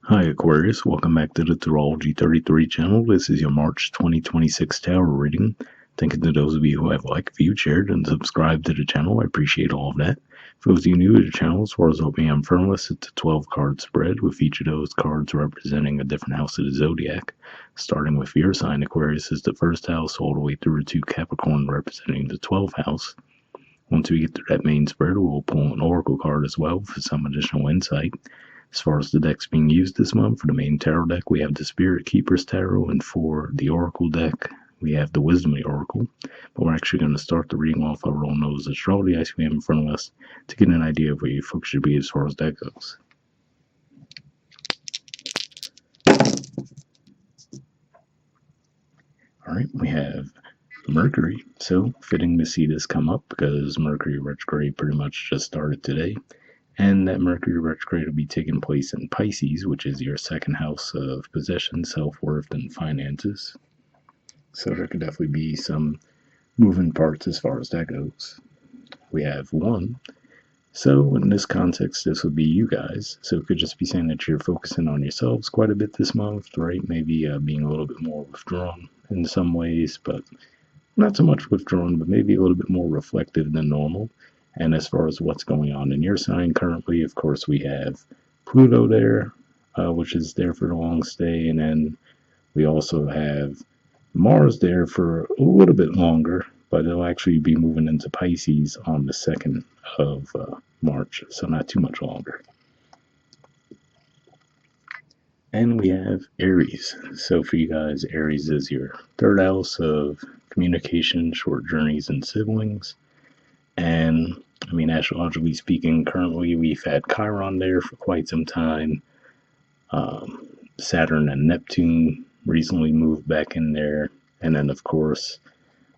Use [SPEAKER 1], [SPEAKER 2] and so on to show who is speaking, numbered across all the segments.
[SPEAKER 1] Hi Aquarius, welcome back to the Astrology 33 channel. This is your March 2026 tarot reading. Thank you to those of you who have liked, viewed, shared, and subscribed to the channel. I appreciate all of that. For those of you new to the channel, as far as opening I'm firmless, it's a 12 card spread with each of those cards representing a different house of the zodiac. Starting with your sign, Aquarius is the first house, all the way through to Capricorn representing the 12th house. Once we get through that main spread, we'll pull an oracle card as well for some additional insight. As far as the decks being used this month, for the main tarot deck, we have the Spirit Keeper's Tarot, and for the Oracle deck, we have the Wisdom Oracle. But we're actually going to start the reading off our Roll Nose Astrology as we have in front of us to get an idea of where you folks should be as far as that goes. Alright, we have Mercury. So, fitting to see this come up because Mercury retrograde pretty much just started today. And that Mercury retrograde will be taking place in Pisces, which is your second house of possession, self-worth, and finances. So there could definitely be some moving parts as far as that goes. We have 1. So in this context, this would be you guys. So it could just be saying that you're focusing on yourselves quite a bit this month, right? Maybe being a little bit more withdrawn in some ways, but not so much withdrawn, but maybe a little bit more reflective than normal. And as far as what's going on in your sign currently, of course, we have Pluto there, which is there for the long stay. And then we also have Mars there for a little bit longer, but it'll actually be moving into Pisces on the 2nd of March, so not too much longer. And we have Aries. So for you guys, Aries is your third house of communication, short journeys, and siblings. And I mean, astrologically speaking, currently we've had Chiron there for quite some time. Saturn and Neptune recently moved back in there. And then, of course,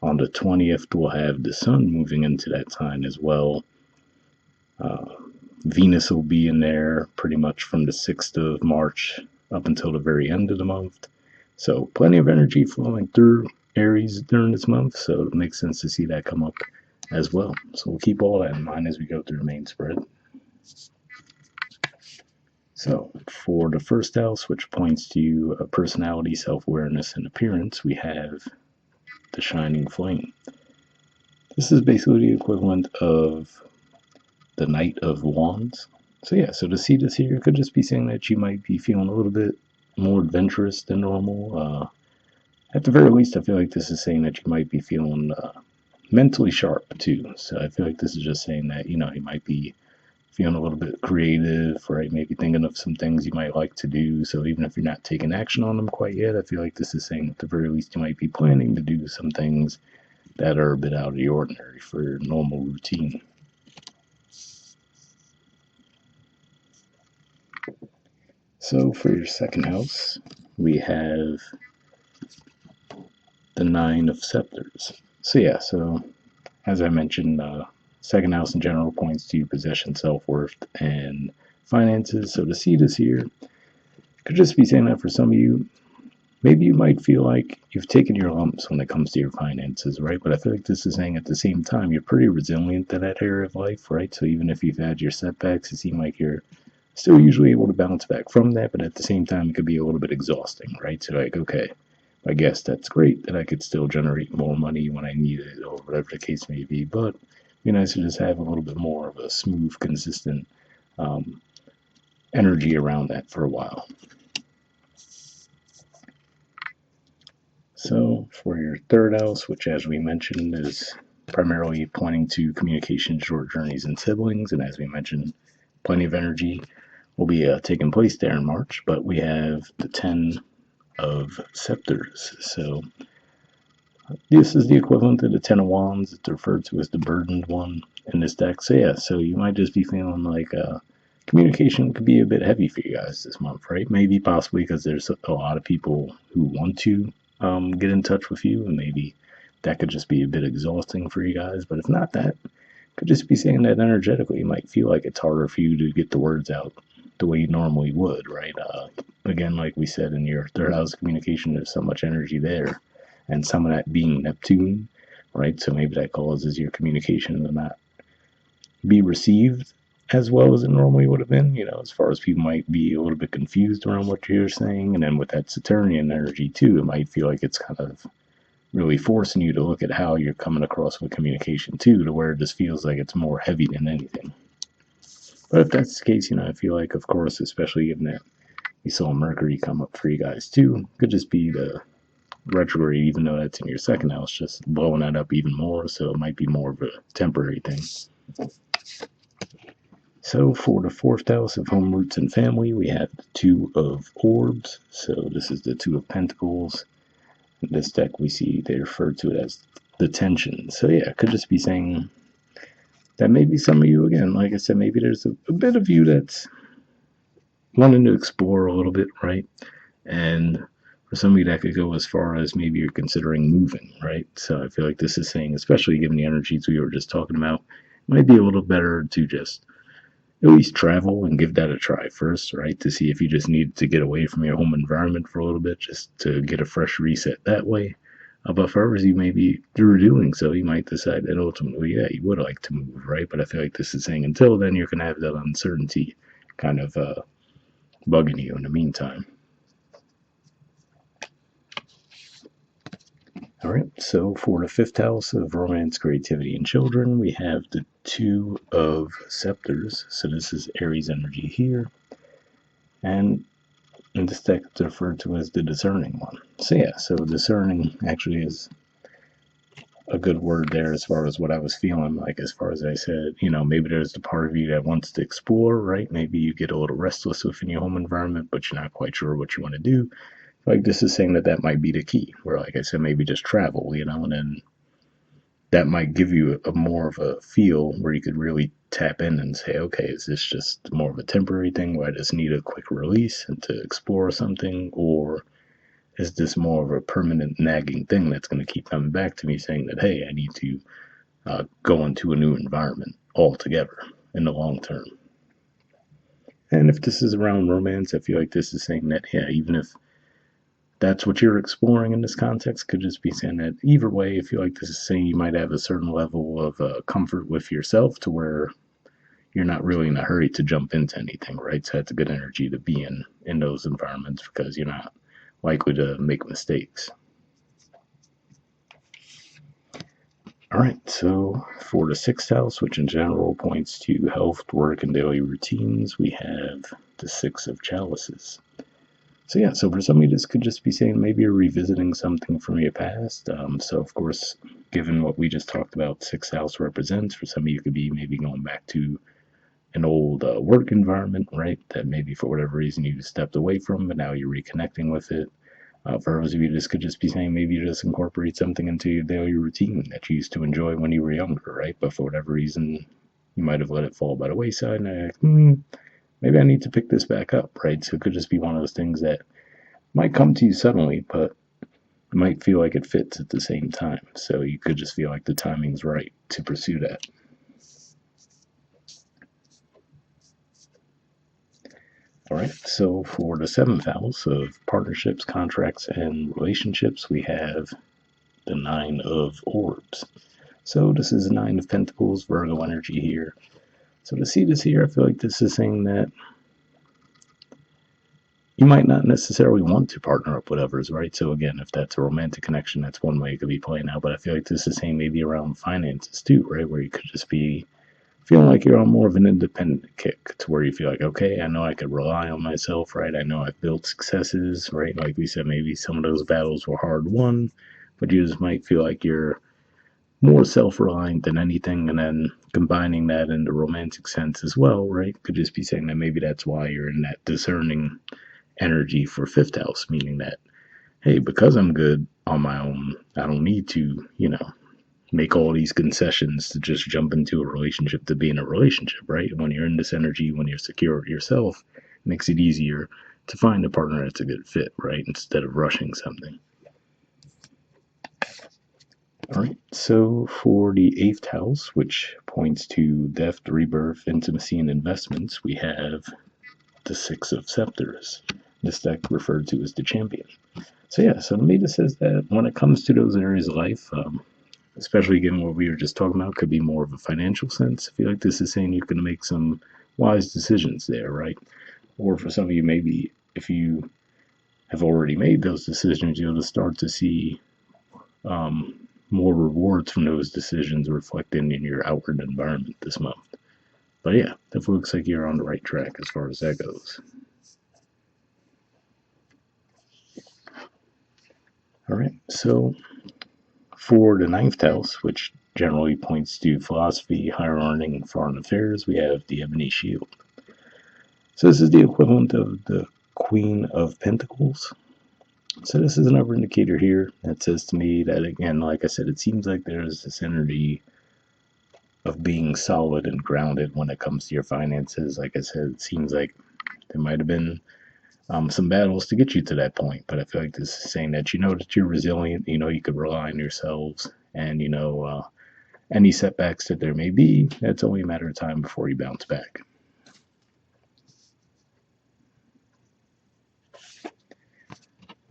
[SPEAKER 1] on the 20th, we'll have the Sun moving into that sign as well. Venus will be in there pretty much from the 6th of March up until the very end of the month. So plenty of energy flowing through Aries during this month. So it makes sense to see that come up as well. So we'll keep all that in mind as we go through the main spread. So for the first house, which points to personality, self-awareness, and appearance, we have the Shining Flame. This is basically the equivalent of the Knight of Wands. So yeah, so to see this here could just be saying that you might be feeling a little bit more adventurous than normal. At the very least, I feel like this is saying that you might be feeling mentally sharp too. So I feel like this is just saying that, you might be feeling a little bit creative, right? Maybe thinking of some things you might like to do. So even if you're not taking action on them quite yet, I feel like this is saying at the very least you might be planning to do some things that are a bit out of the ordinary for normal routine. So for your second house, we have the Nine of Scepters. So yeah, so as I mentioned, second house in general points to possession, self-worth, and finances. So to see this here could just be saying that for some of you, maybe you might feel like you've taken your lumps when it comes to your finances, right? But I feel like this is saying at the same time, you're pretty resilient to that area of life, right? So even if you've had your setbacks, it seems like you're still usually able to bounce back from that, but at the same time, it could be a little bit exhausting, right? So like, okay, I guess that's great that I could still generate more money when I need it or whatever the case may be, but it'd be nice to just have a little bit more of a smooth, consistent energy around that for a while. So for your third house, which as we mentioned is primarily pointing to communication, short journeys, and siblings, and as we mentioned, plenty of energy will be taking place there in March, but we have the 10 of Scepters. So this is the equivalent to the 10 of Wands. It's referred to as the burdened one in this deck. So yeah, so you might just be feeling like communication could be a bit heavy for you guys this month, right? Maybe possibly because there's a lot of people who want to get in touch with you, and maybe that could just be a bit exhausting for you guys. But if not that, could just be saying that energetically you might feel like it's harder for you to get the words out the way you normally would, right? Again, like we said, in your third house communication, there's so much energy there, and some of that being Neptune, right? So maybe that causes your communication to not be received as well as it normally would have been, as far as people might be a little bit confused around what you're saying. And then with that Saturnian energy too, it might feel like it's kind of really forcing you to look at how you're coming across with communication too, to where it just feels like it's more heavy than anything. But if that's the case, I feel like, of course, especially given that we saw Mercury come up for you guys too, could just be the retrograde, even though that's in your second house, just blowing that up even more. So it might be more of a temporary thing. So for the fourth house of home, roots, and family, we have the Two of Orbs. So this is the Two of Pentacles. In this deck, we see they refer to it as the tension. So yeah, it could just be saying that maybe some of you, again, like I said, maybe there's a bit of you that's wanting to explore a little bit, right? And for some of you, that could go as far as maybe you're considering moving, right? So I feel like this is saying, especially given the energies we were just talking about, it might be a little better to just at least travel and give that a try first, right? To see if you just need to get away from your home environment for a little bit, just to get a fresh reset that way. But for others, you maybe through doing so, you might decide that ultimately, yeah, you would like to move, right? But I feel like this is saying until then, you're going to have that uncertainty kind of bugging you in the meantime. All right, so for the fifth house of romance, creativity, and children, we have the Two of Scepters. So this is Aries energy here. And in this deck, it's referred to as the discerning one. So yeah, so discerning actually is a good word there as far as what I was feeling like. As far as I said, maybe there's the part of you that wants to explore, right? Maybe you get a little restless within your home environment, but you're not quite sure what you want to do. Like this is saying that might be the key, where like I said, maybe just travel, and then that might give you a more of a feel where you could really tap in and say, okay, is this just more of a temporary thing where I just need a quick release and to explore something, or is this more of a permanent nagging thing that's going to keep coming back to me saying that, hey, I need to go into a new environment altogether in the long term? And if this is around romance, I feel like this is saying that, yeah, even if that's what you're exploring in this context, could just be saying that either way, I feel like this is saying you might have a certain level of comfort with yourself to where you're not really in a hurry to jump into anything, right? So that's a good energy to be in those environments because you're not likely to make mistakes. All right, so for the sixth house, which in general points to health, work, and daily routines, we have the Six of Chalices. So yeah, so for some of you, this could just be saying maybe you're revisiting something from your past. So of course, given what we just talked about, sixth house represents, for some of you, could be maybe going back to an old work environment, right? That maybe for whatever reason you stepped away from, but now you're reconnecting with it. For those of you, this could just be saying maybe you just incorporate something into your daily routine that you used to enjoy when you were younger, right? But for whatever reason, you might have let it fall by the wayside, and you're like, maybe I need to pick this back up, right? So it could just be one of those things that might come to you suddenly, but it might feel like it fits at the same time. So you could just feel like the timing's right to pursue that. All right, so for the seventh house of partnerships, contracts, and relationships, we have the Nine of Orbs. So this is the Nine of Pentacles, Virgo energy here. So to see this here, I feel like this is saying that you might not necessarily want to partner up with others, right? So again, if that's a romantic connection, that's one way it could be playing out. But I feel like this is saying maybe around finances too, right? Where you could just be feeling like you're on more of an independent kick to where you feel like, okay, I know I could rely on myself, right? I know I've built successes, right? Like we said, maybe some of those battles were hard won, but you just might feel like you're more self-reliant than anything. And then combining that in the romantic sense as well, right? Could just be saying that maybe that's why you're in that discerning energy for fifth house, meaning that, hey, because I'm good on my own, I don't need to, make all these concessions to just jump into a relationship to be in a relationship, right? When you're in this energy, when you're secure with yourself, it makes it easier to find a partner that's a good fit, right? Instead of rushing something. All right, so for the eighth house, which points to death, rebirth, intimacy, and investments, we have the Six of Scepters. This deck referred to as the Champion. So yeah, so to me this says that when it comes to those areas of life, especially given what we were just talking about, could be more of a financial sense. I feel like this is saying you're going to make some wise decisions there, right? Or for some of you, maybe if you have already made those decisions, you'll just start to see more rewards from those decisions reflected in your outward environment this month. But yeah, definitely looks like you're on the right track as far as that goes. All right, so for the ninth house, which generally points to philosophy, higher learning, foreign affairs, we have the Ebony Shield. So this is the equivalent of the Queen of Pentacles. So this is another indicator here that says to me that, again, like I said, it seems like there's this energy of being solid and grounded when it comes to your finances. Like I said, it seems like there might have been some battles to get you to that point, but I feel like this is saying that you're resilient, you could rely on yourselves, and any setbacks that there may be, it's only a matter of time before you bounce back.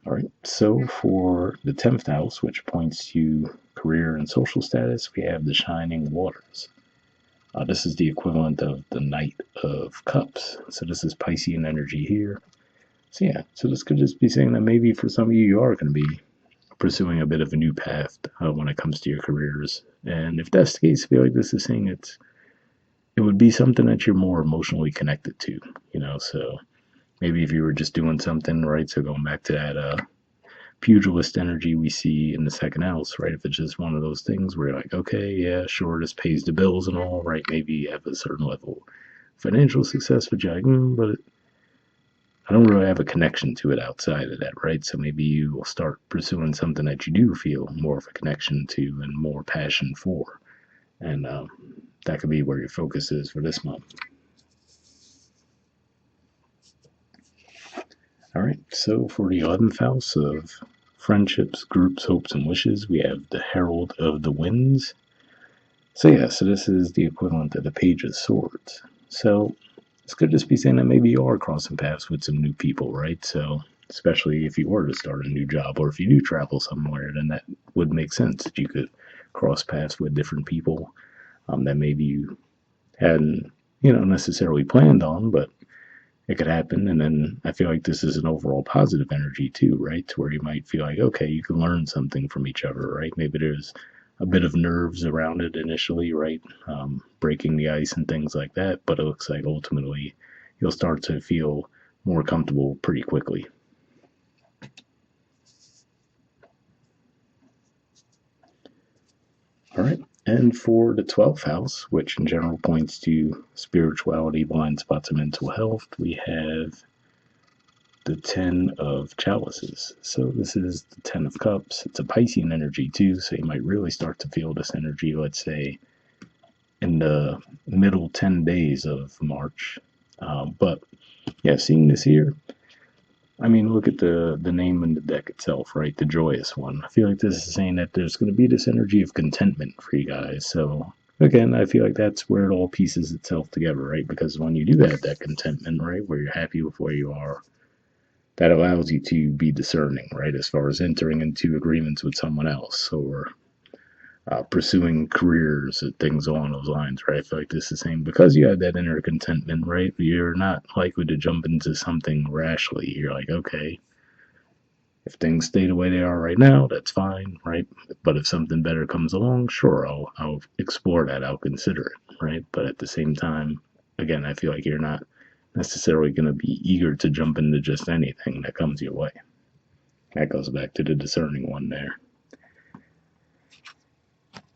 [SPEAKER 1] All right, so for the 10th house, which points to career and social status, we have the Shining Waters. This is the equivalent of the Knight of Cups. So this is Piscean energy here. So yeah, so this could just be saying that maybe for some of you, you are going to be pursuing a bit of a new path when it comes to your careers. And if that's the case, I feel like this is saying it would be something that you're more emotionally connected to, so maybe if you were just doing something, right? So going back to that pugilist energy we see in the second house, right? If it's just one of those things where you're like, okay, yeah, sure, this pays the bills and all, right? Maybe you have a certain level of financial success, but you're like, but I don't really have a connection to it outside of that, right? So maybe you will start pursuing something that you do feel more of a connection to and more passion for. And that could be where your focus is for this month. All right, so for the 11th house of friendships, groups, hopes, and wishes, we have the Herald of the Winds. So yeah, so this is the equivalent of the Page of Swords. So this could just be saying that maybe you are crossing paths with some new people, right? So especially if you were to start a new job or if you do travel somewhere, then that would make sense that you could cross paths with different people that maybe you hadn't, necessarily planned on, but it could happen. And then I feel like this is an overall positive energy too, right? To where you might feel like, okay, you can learn something from each other, right? Maybe there's a bit of nerves around it initially, right? Breaking the ice and things like that. But it looks like ultimately you'll start to feel more comfortable pretty quickly. All right. And for the 12th house, which in general points to spirituality, blind spots, and mental health, we have the 10 of chalices. So this is the 10 of cups. It's a Piscean energy too, so you might really start to feel this energy, let's say, in the middle 10 days of March. But yeah, seeing this here, I mean, look at the name in the deck itself, right? The joyous one. I feel like this is saying that there's going to be this energy of contentment for you guys. So again, I feel like that's where it all pieces itself together, right? Because when you do have that contentment, right, where you're happy with where you are, that allows you to be discerning, right, as far as entering into agreements with someone else or pursuing careers and things along those lines, right? I feel like this is the same because you have that inner contentment, right? You're not likely to jump into something rashly. You're like, okay, if things stay the way they are right now, that's fine, right? But if something better comes along, sure, I'll explore that. I'll consider it, right? But at the same time, again, I feel like you're not necessarily going to be eager to jump into just anything that comes your way. That goes back to the discerning one there.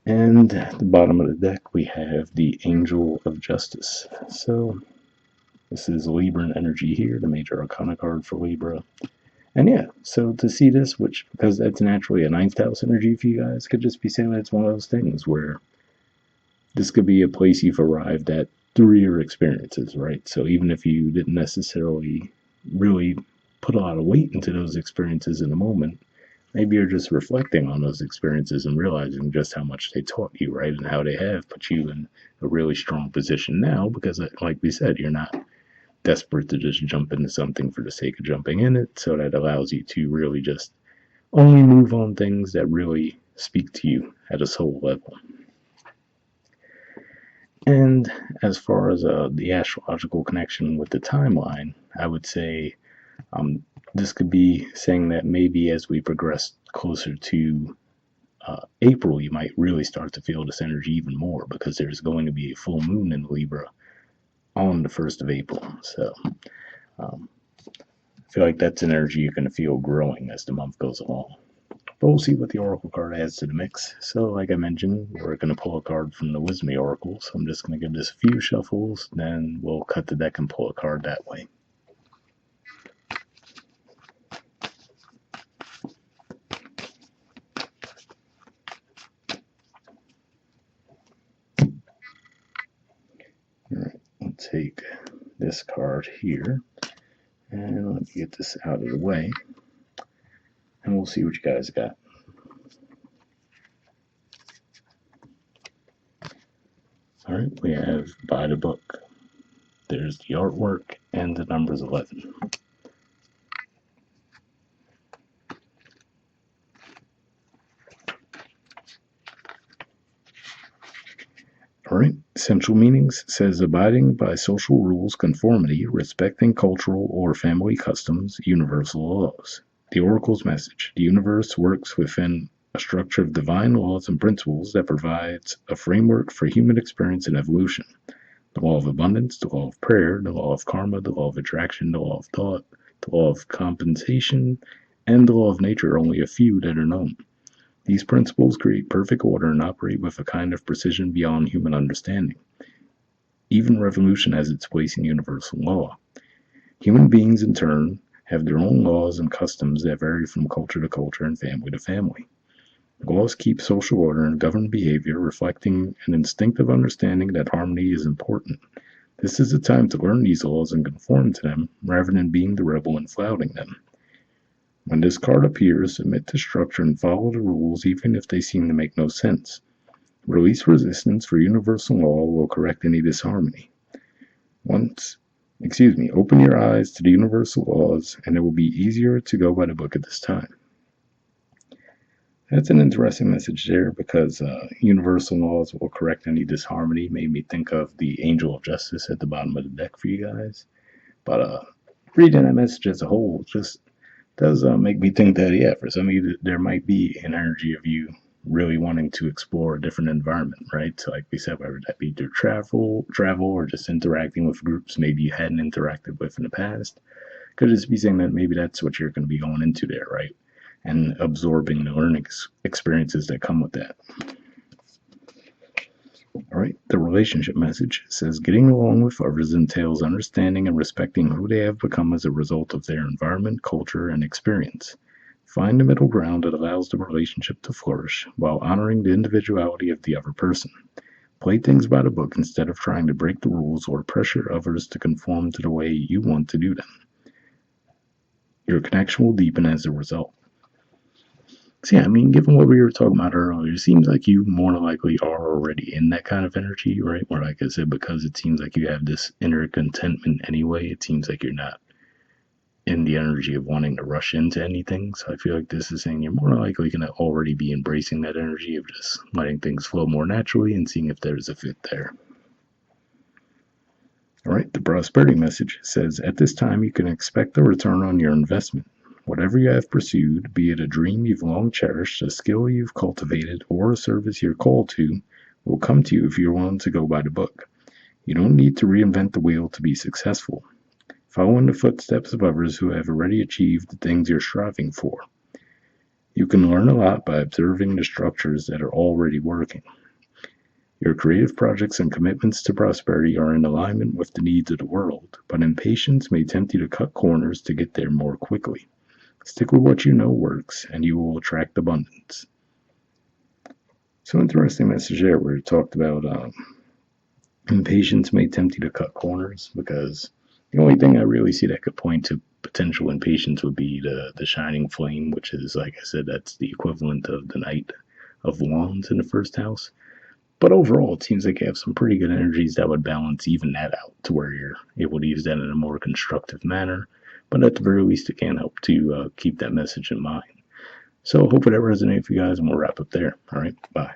[SPEAKER 1] And at the bottom of the deck, we have the Angel of Justice. So this is Libran energy here, the major arcana card for Libra. And yeah, so to see this, which because that's naturally a ninth house energy for you guys, could just be saying that it's one of those things where this could be a place you've arrived at through your experiences, right? So even if you didn't necessarily really put a lot of weight into those experiences in the moment, maybe you're just reflecting on those experiences and realizing just how much they taught you, right? And how they have put you in a really strong position now because, like we said, you're not desperate to just jump into something for the sake of jumping in it. So that allows you to really just only move on things that really speak to you at a soul level. And as far as the astrological connection with the timeline, I would say this could be saying that maybe as we progress closer to April, you might really start to feel this energy even more because there's going to be a full moon in Libra on the 1st of April. So um, I feel like that's an energy you're going to feel growing as the month goes along. But we'll see what the Oracle card adds to the mix. So, like I mentioned, we're going to pull a card from the Wisdom Oracle. So I'm just going to give this a few shuffles, then we'll cut the deck and pull a card that way. Alright, we'll take this card here. And let me get this out of the way. And we'll see what you guys got. Alright, we have By the Book. There's the artwork and the numbers 11. Alright, essential meanings says abiding by social rules, conformity, respecting cultural or family customs, universal laws. The Oracle's message: the universe works within a structure of divine laws and principles that provides a framework for human experience and evolution. The law of abundance, the law of prayer, the law of karma, the law of attraction, the law of thought, the law of compensation, and the law of nature are only a few that are known. These principles create perfect order and operate with a kind of precision beyond human understanding. Even revolution has its place in universal law. Human beings, in turn, have their own laws and customs that vary from culture to culture and family to family. Laws keep social order and govern behavior, reflecting an instinctive understanding that harmony is important. This is a time to learn these laws and conform to them, rather than being the rebel and flouting them. When this card appears, submit to structure and follow the rules even if they seem to make no sense. Release resistance, for universal law will correct any disharmony. Open your eyes to the universal laws, and it will be easier to go by the book at this time. That's an interesting message there because universal laws will correct any disharmony. Made me think of the Angel of Justice at the bottom of the deck for you guys. But reading that message as a whole just does make me think that, yeah, for some of you, there might be an energy of you really wanting to explore a different environment, right? So like we said, whether that be through travel, or just interacting with groups maybe you hadn't interacted with in the past. Could just be saying that maybe that's what you're going to be going into there, right? And absorbing the learning experiences that come with that. All right, the relationship message says getting along with others entails understanding and respecting who they have become as a result of their environment, culture, and experience. Find the middle ground that allows the relationship to flourish while honoring the individuality of the other person. Play things by the book instead of trying to break the rules or pressure others to conform to the way you want to do them. Your connection will deepen as a result. So yeah, I mean, given what we were talking about earlier, it seems like you more than likely are already in that kind of energy, right? Where, like I said, because it seems like you have this inner contentment anyway, it seems like you're not in the energy of wanting to rush into anything. So I feel like this is saying you're more than likely going to already be embracing that energy of just letting things flow more naturally and seeing if there's a fit there. All right, the prosperity message says at this time you can expect a return on your investment. Whatever you have pursued, be it a dream you've long cherished, a skill you've cultivated, or a service you're called to, will come to you if you're willing to go by the book. You don't need to reinvent the wheel to be successful. Follow in the footsteps of others who have already achieved the things you're striving for. You can learn a lot by observing the structures that are already working. Your creative projects and commitments to prosperity are in alignment with the needs of the world, but impatience may tempt you to cut corners to get there more quickly. Stick with what you know works, and you will attract abundance. So interesting message there where it talked about impatience may tempt you to cut corners, because the only thing I really see that could point to potential impatience would be the shining flame, which is, like I said, that's the equivalent of the Knight of Wands in the first house. But overall, it seems like you have some pretty good energies that would balance even that out to where you're able to use that in a more constructive manner. But at the very least, it can help to keep that message in mind. So, hope it resonated for you guys, and we'll wrap up there. All right, bye.